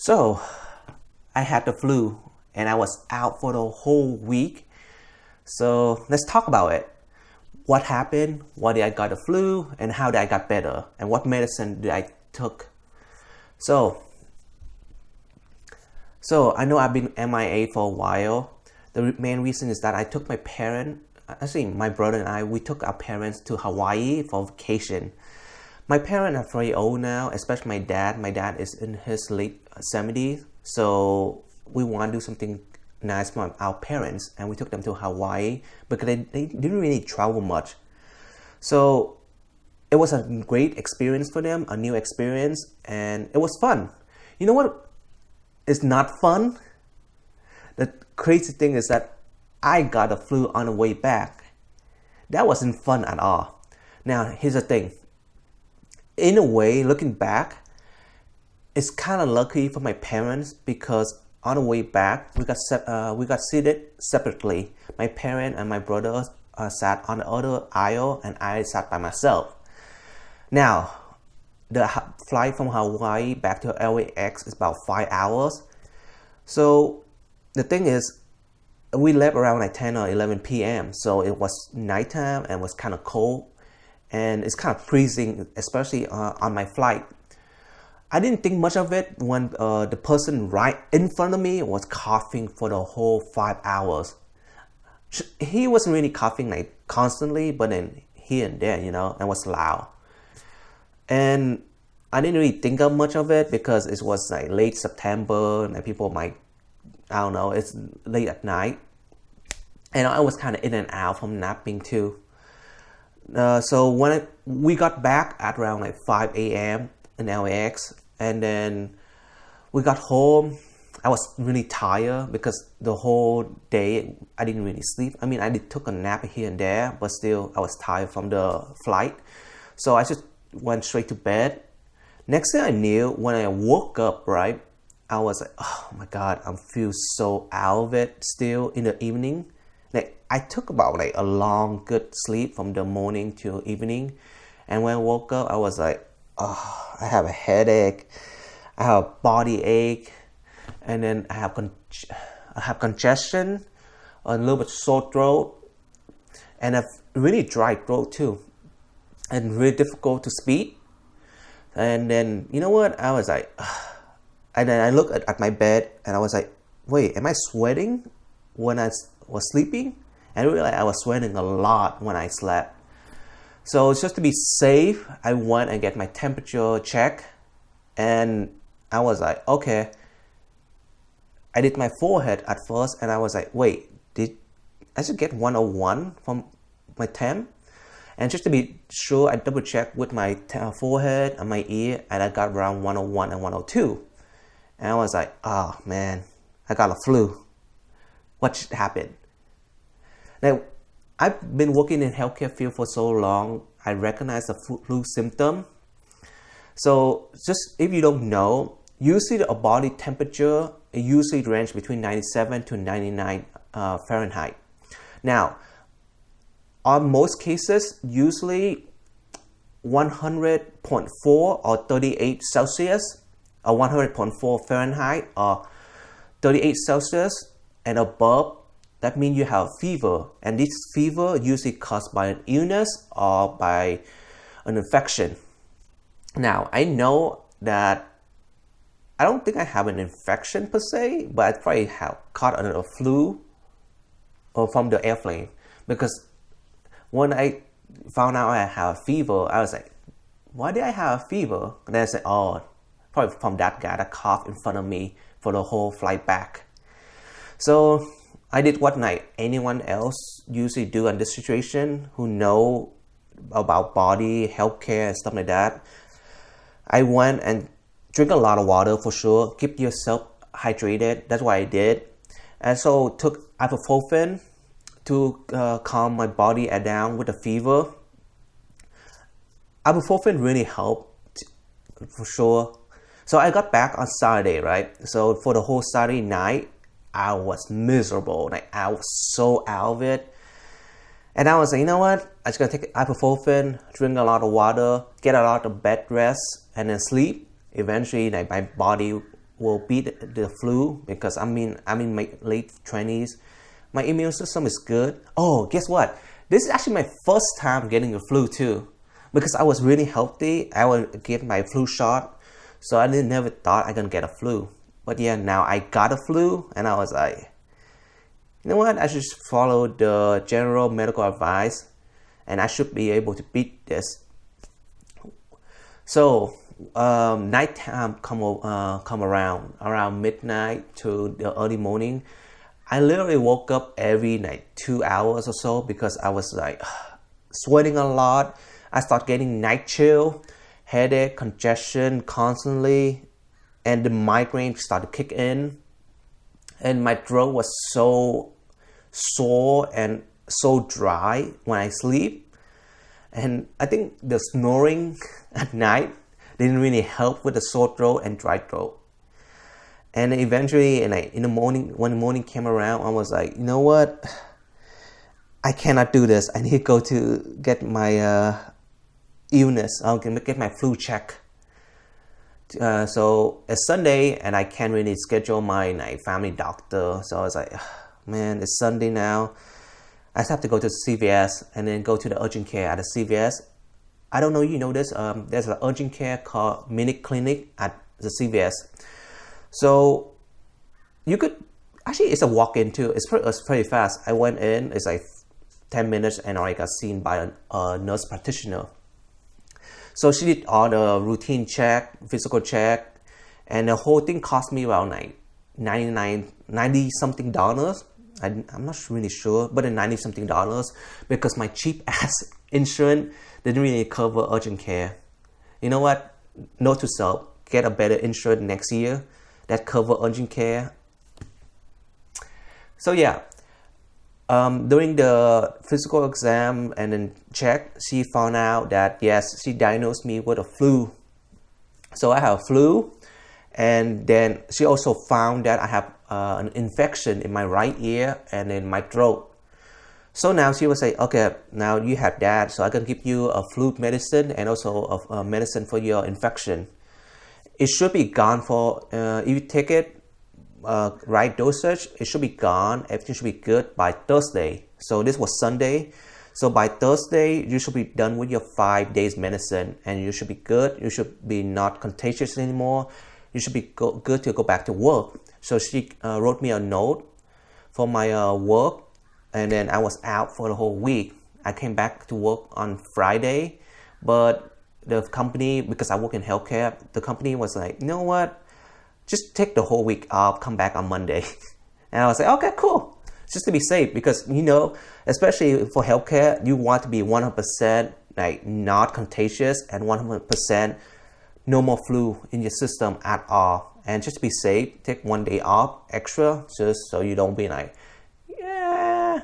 So I had the flu and I was out for the whole week. So let's talk about it. What happened? Why did I got the flu and how did I got better? And what medicine did I took? So I know I've been MIA for a while. The main reason is that I took my my brother and I, we took our parents to Hawaii for vacation. My parents are very old now, especially my dad. My dad is in his late 70s. So we want to do something nice for our parents. And we took them to Hawaii because they didn't really travel much. So it was a great experience for them, a new experience. And it was fun. You know what is not fun? The crazy thing is that I got the flu on the way back. That wasn't fun at all. Now, here's the thing. In a way, looking back, it's kind of lucky for my parents because on the way back, we got seated separately. My parents and my brother sat on the other aisle and I sat by myself. Now, the flight from Hawaii back to LAX is about 5 hours. So the thing is, we left around like 10 or 11 p.m. So it was nighttime and was kind of cold. And it's kind of freezing, especially on my flight. I didn't think much of it when the person right in front of me was coughing for the whole 5 hours. He wasn't really coughing like constantly, but then here and there, and was loud. And I didn't really think of much of it because it was like late September and people might, I don't know, it's late at night. And I was kind of in and out from napping too. So when we got back at around like 5 a.m. in LAX, and then we got home, I was really tired because the whole day I didn't really sleep. I mean, I took a nap here and there, but still I was tired from the flight. So I just went straight to bed. Next thing I knew, when I woke up, right, I was like, oh my God, I feel so out of it still in the evening. Like I took about like a long good sleep from the morning till evening, and when I woke up I was like, oh, I have a headache, I have a body ache, and then I have congestion, a little bit sore throat, and a really dry throat too, and really difficult to speak. And then you know what, I was like, and then I looked at my bed and I was like, wait, am I sweating when I was sleeping? And I realized I was sweating a lot when I slept. So just to be safe, I went and get my temperature checked, and I was like, okay. I did my forehead at first and I was like, wait, did I should get 101 from my temp? And just to be sure, I double checked with my forehead and my ear, and I got around 101 and 102. And I was like, oh man, I got a flu. What should happen? Now, I've been working in healthcare field for so long, I recognize the flu symptom. So just if you don't know, usually the body temperature usually range between 97 to 99 Fahrenheit. Now, on most cases, usually 100.4 or 38 Celsius, or 100.4 Fahrenheit, or 38 Celsius and above, that means you have fever. And this fever usually caused by an illness or by an infection. Now, I know that I don't think I have an infection per se, but I probably have caught a flu or from the airplane, because when I found out I have a fever, I was like, why did I have a fever? And then I said, oh, probably from that guy that coughed in front of me for the whole flight back. So I did what anyone else usually do in this situation who know about body, healthcare and stuff like that. I went and drink a lot of water for sure. Keep yourself hydrated. That's what I did. And so took ibuprofen to calm my body down with the fever. Ibuprofen really helped for sure. So I got back on Saturday, right? So for the whole Saturday night, I was miserable. Like I was so out of it. And I was like, you know what? I'm just gonna take ibuprofen, drink a lot of water, get a lot of bed rest, and then sleep. Eventually, like my body will beat the flu because I'm in my late 20s. My immune system is good. Oh, guess what? This is actually my first time getting the flu too, because I was really healthy. I would get my flu shot, so I never thought I gonna get a flu. But yeah, now I got a flu, and I was like, you know what? I should follow the general medical advice, and I should be able to beat this. So nighttime come around midnight to the early morning. I literally woke up every night 2 hours or so because I was like sweating a lot. I started getting night chill, headache, congestion constantly, and the migraine started to kick in. And my throat was so sore and so dry when I sleep. And I think the snoring at night didn't really help with the sore throat and dry throat. And eventually, in the morning, when the morning came around, I was like, you know what? I cannot do this. I need to go to get my illness. I'm gonna get my flu check. So it's Sunday, and I can't really schedule my family doctor. So I was like, man, it's Sunday now. I just have to go to CVS and then go to the urgent care at the CVS. I don't know if you know this. There's an urgent care called Mini Clinic at the CVS. So you could actually, it's a walk-in too. It's pretty fast. I went in. It's like 10 minutes, and I got seen by a nurse practitioner. So she did all the routine check, physical check, and the whole thing cost me around like $90 something. I'm not really sure, but $90 something because my cheap ass insurance didn't really cover urgent care. You know what? Note to self: get a better insurance next year that cover urgent care. So yeah, during the physical exam and then check, she found out that yes, she diagnosed me with a flu. So I have a flu, and then she also found that I have an infection in my right ear and in my throat. So now she was like, okay, now you have that, so I can give you a flu medicine and also a medicine for your infection. It should be gone for, if you take it right dosage, it should be gone, everything should be good by Thursday. So this was Sunday. So by Thursday, you should be done with your 5 days medicine, and you should be good. You should be not contagious anymore. You should be good to go back to work. So she wrote me a note for my work, and then I was out for the whole week. I came back to work on Friday, but the company, because I work in healthcare, the company was like, you know what, just take the whole week off, come back on Monday. And I was like, okay, cool. Just to be safe, because you know, especially for healthcare, you want to be 100% like not contagious and 100% no more flu in your system at all. And just to be safe, take 1 day off extra, just so you don't be like, yeah,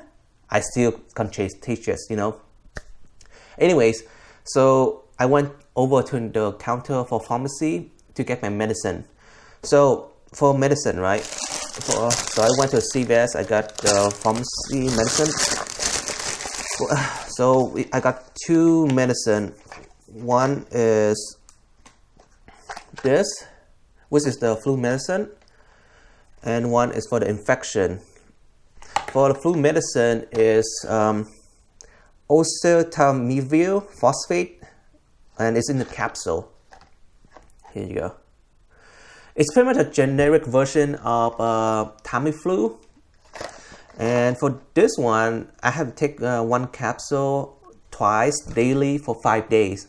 I still contagious, you know. Anyways, so I went over to the counter for pharmacy to get my medicine. So for medicine, right? So I went to CVS. I got the pharmacy medicine. So I got two medicine. One is this, which is the flu medicine, and one is for the infection. For the flu medicine is Oseltamivir phosphate, and it's in the capsule. Here you go. It's pretty much a generic version of Tamiflu. And for this one, I have to take one capsule twice daily for 5 days.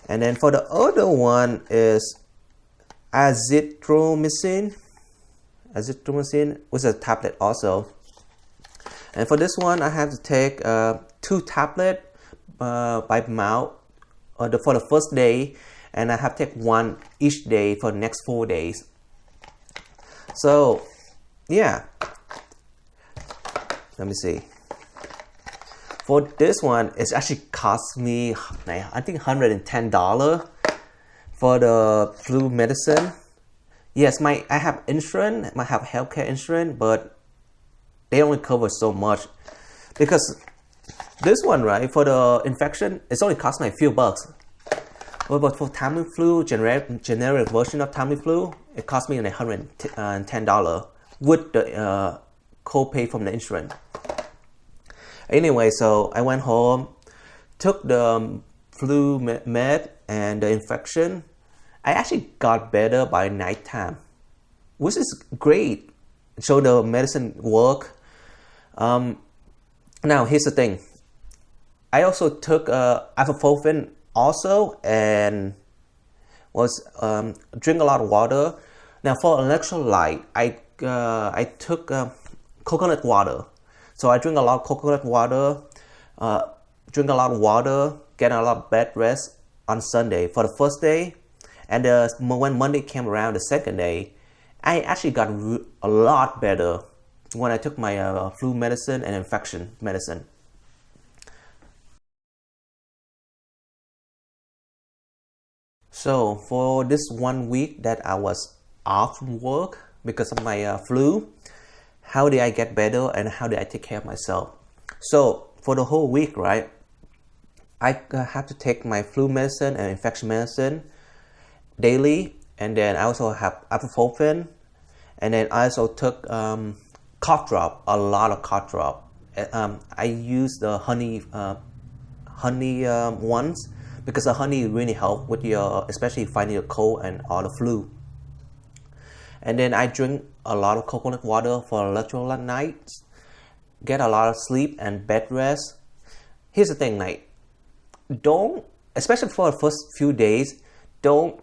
And then for the other one is Azithromycin, which is a tablet also. And for this one, I have to take 2 tablets by mouth for the first day, and I have to take 1 each day for the next 4 days. So yeah, let me see. For this one, it's actually cost me, I think $110 for the flu medicine. Yes, I have insurance, I have healthcare insurance, but they only cover so much. Because this one, right, for the infection, it's only cost me a few bucks. But for Tamiflu, generic version of Tamiflu, it cost me like $110 with the copay from the insurance. Anyway, so I went home, took the flu med and the infection. I actually got better by nighttime, which is great. So the medicine work. Now here's the thing. I also took ibuprofen also, and was drink a lot of water. Now for electrolyte, I took coconut water. So I drink a lot of coconut water, drink a lot of water, get a lot of bed rest on Sunday for the first day. And when Monday came around, the second day, I actually got a lot better when I took my flu medicine and infection medicine. So for this 1 week that I was off from work because of my flu, how did I get better and how did I take care of myself? So for the whole week, right, I have to take my flu medicine and infection medicine daily, and then I also have ibuprofen, and then I also took cough drop, a lot of cough drop. I use the honey ones because the honey really help with your, especially fighting your cold and all the flu. And then I drink a lot of coconut water for electrolyte nights, get a lot of sleep and bed rest. Here's the thing, like, don't, especially for the first few days, don't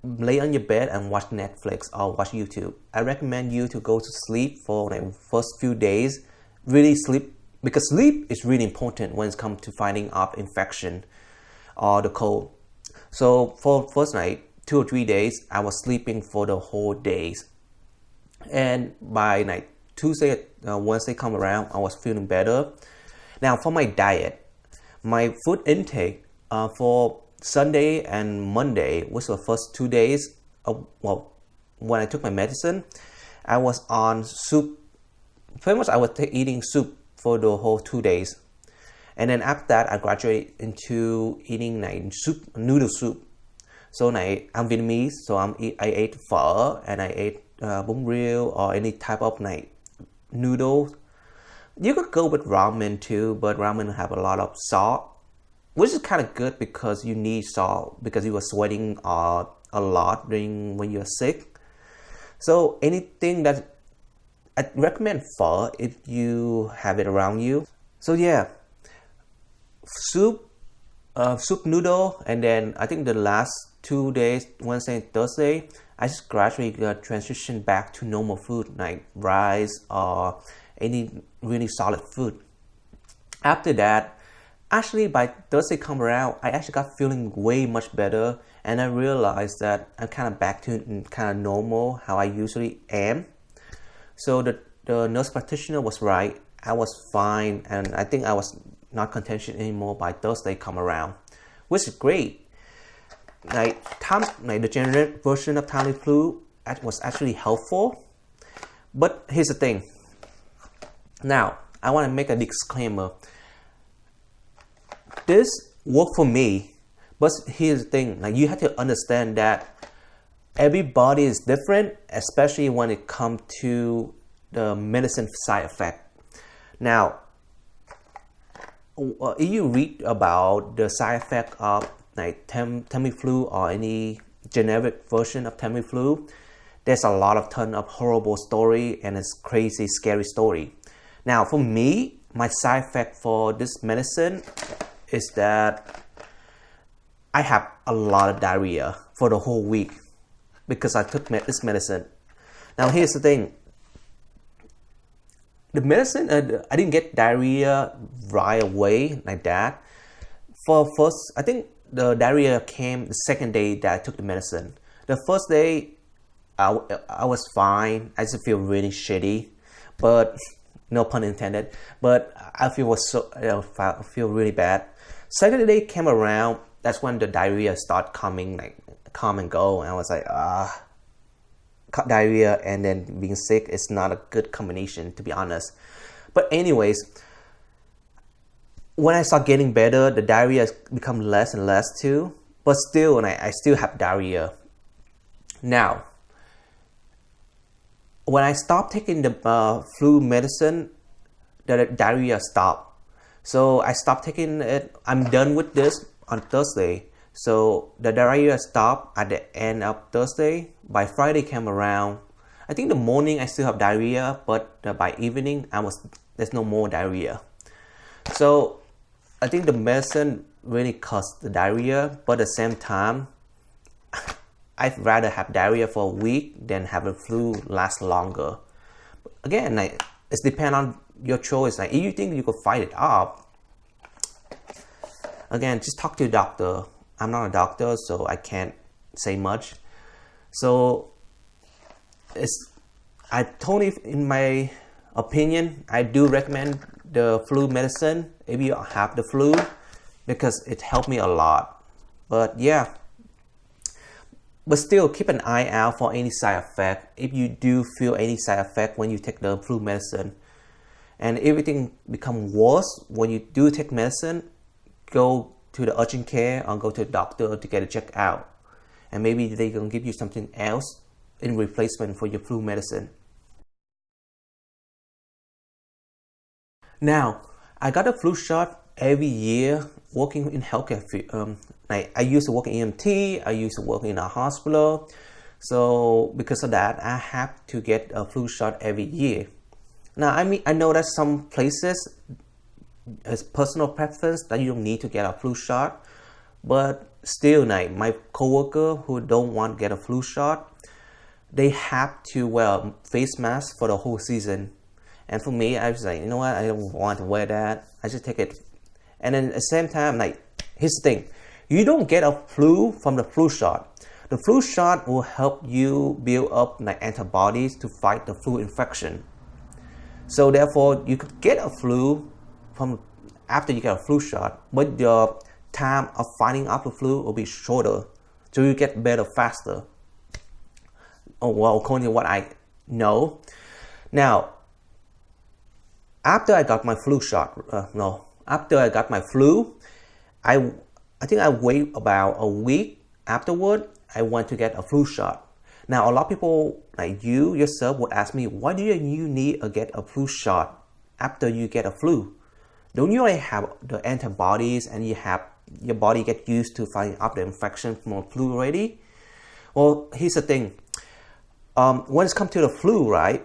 lay on your bed and watch Netflix or watch YouTube. I recommend you to go to sleep for the first few days. Really sleep, because sleep is really important when it comes to fighting off infection or the cold. So for first night, 2 or 3 days, I was sleeping for the whole days. And by night Tuesday, Wednesday come around, I was feeling better. Now for my diet, my food intake for Sunday and Monday, which were the first 2 days, well, when I took my medicine, I was on soup. Pretty much I was eating soup for the whole 2 days. And then after that, I graduated into eating like soup, noodle soup. So like, I'm Vietnamese, so I ate phở and I ate bún riêu or any type of like noodles. You could go with ramen too, but ramen have a lot of salt, which is kind of good because you need salt because you were sweating a lot when you're sick. So anything that I recommend phở if you have it around you. So yeah, soup noodle, and then I think the last 2 days, Wednesday and Thursday, I just gradually transitioned back to normal food like rice or any really solid food. After that, actually by Thursday come around, I actually got feeling way much better, and I realized that I'm kind of back to kind of normal how I usually am. So the nurse practitioner was right. I was fine, and I think I was not contagious anymore by Thursday come around, which is great. Like the generic version of Tamiflu was actually helpful. But here's the thing. Now, I want to make a disclaimer. This worked for me, but here's the thing. Like, you have to understand that everybody is different, especially when it comes to the medicine side effect. Now, if you read about the side effect of like Tamiflu or any generic version of Tamiflu, there's a lot of ton of horrible story and it's crazy, scary story. Now, for me, my side effect for this medicine is that I have a lot of diarrhea for the whole week because I took this medicine. Now, here's the thing. The medicine, I didn't get diarrhea right away like that. For first, I think the diarrhea came the second day that I took the medicine. The first day, I was fine. I just feel really shitty, but no pun intended. But I feel really bad. Second day came around. That's when the diarrhea started coming, like come and go, and I was like, diarrhea and then being sick is not a good combination, to be honest. But anyways, when I start getting better, the diarrhea become less and less too. but still, I still have diarrhea. Now, when I stopped taking the flu medicine, the diarrhea stopped. So I stopped taking it. I'm done with this on Thursday. So the diarrhea stopped at the end of Thursday. By Friday came around, I think the morning I still have diarrhea, but by evening there's no more diarrhea. So I think the medicine really caused the diarrhea, but at the same time, I'd rather have diarrhea for a week than have the flu last longer. Again, it depends on your choice. If you think you could fight it off, again, just talk to your doctor. I'm not a doctor, so I can't say much. So I told you, in my opinion, I do recommend the flu medicine if you have the flu, because it helped me a lot. But yeah, but still keep an eye out for any side effect if you do feel any side effect when you take the flu medicine. And if everything become worse when you do take medicine, go to the urgent care or go to the doctor to get it checked out, and maybe they can give you something else in replacement for your flu medicine. Now, I got a flu shot every year working in healthcare. I used to work in EMT, I used to work in a hospital. So because of that, I have to get a flu shot every year. Now, I know that some places, it's personal preference that you don't need to get a flu shot, but still, my coworker who don't want to get a flu shot, they have to wear face masks for the whole season. And for me, I was like, you know what, I don't want to wear that. I just take it. And then at the same time, here's the thing. You don't get a flu from the flu shot. The flu shot will help you build up antibodies to fight the flu infection. So therefore, you could get a flu from after you get a flu shot, but your time of fighting off the flu will be shorter. So you get better faster. Oh, well, according to what I know. Now, after I got my flu shot, after I got my flu, I think I wait about a week afterward, I went to get a flu shot. Now, a lot of people like you yourself would ask me, why do you need to get a flu shot after you get a flu? Don't you already have the antibodies and your body get used to fighting off the infection from the flu already? Well, here's the thing. When it comes to the flu, right?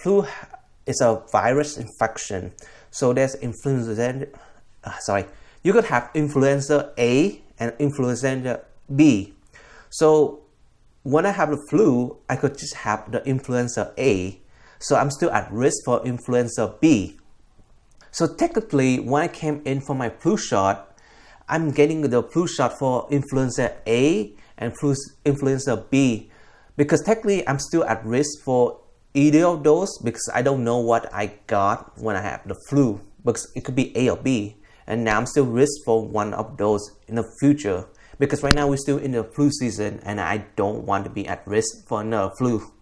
Flu is a virus infection. So there's influenza. You could have influenza A and influenza B. So when I have the flu, I could just have the influenza A. So I'm still at risk for influenza B. So technically, when I came in for my flu shot, I'm getting the flu shot for influenza A and influenza B, because technically I'm still at risk for either of those, because I don't know what I got when I have the flu, because it could be A or B, and now I'm still risk for one of those in the future, because right now we're still in the flu season and I don't want to be at risk for another flu.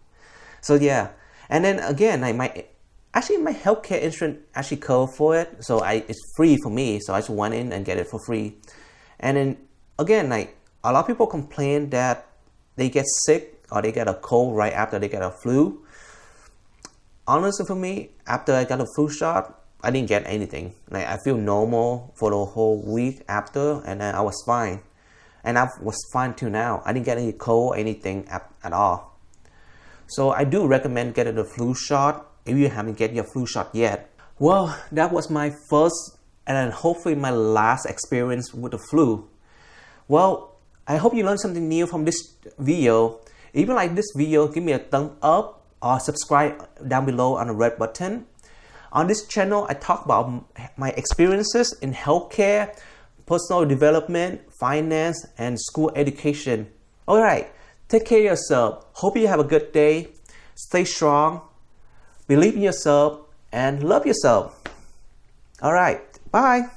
So yeah, and then again, my healthcare insurance actually covered for it, so it's free for me, so I just went in and get it for free. And then again, a lot of people complain that they get sick or they get a cold right after they get a flu. Honestly, for me, after I got a flu shot, I didn't get anything. I feel normal for the whole week after, and then I was fine. And I was fine till now. I didn't get any cold or anything at all. So I do recommend getting the flu shot if you haven't get your flu shot yet. Well, that was my first and then hopefully my last experience with the flu. Well, I hope you learned something new from this video. If you like this video, give me a thumbs up or subscribe down below on the red button. On this channel, I talk about my experiences in healthcare, personal development, finance, and school education. Alright, take care of yourself. Hope you have a good day. Stay strong, believe in yourself, and love yourself. Alright, bye.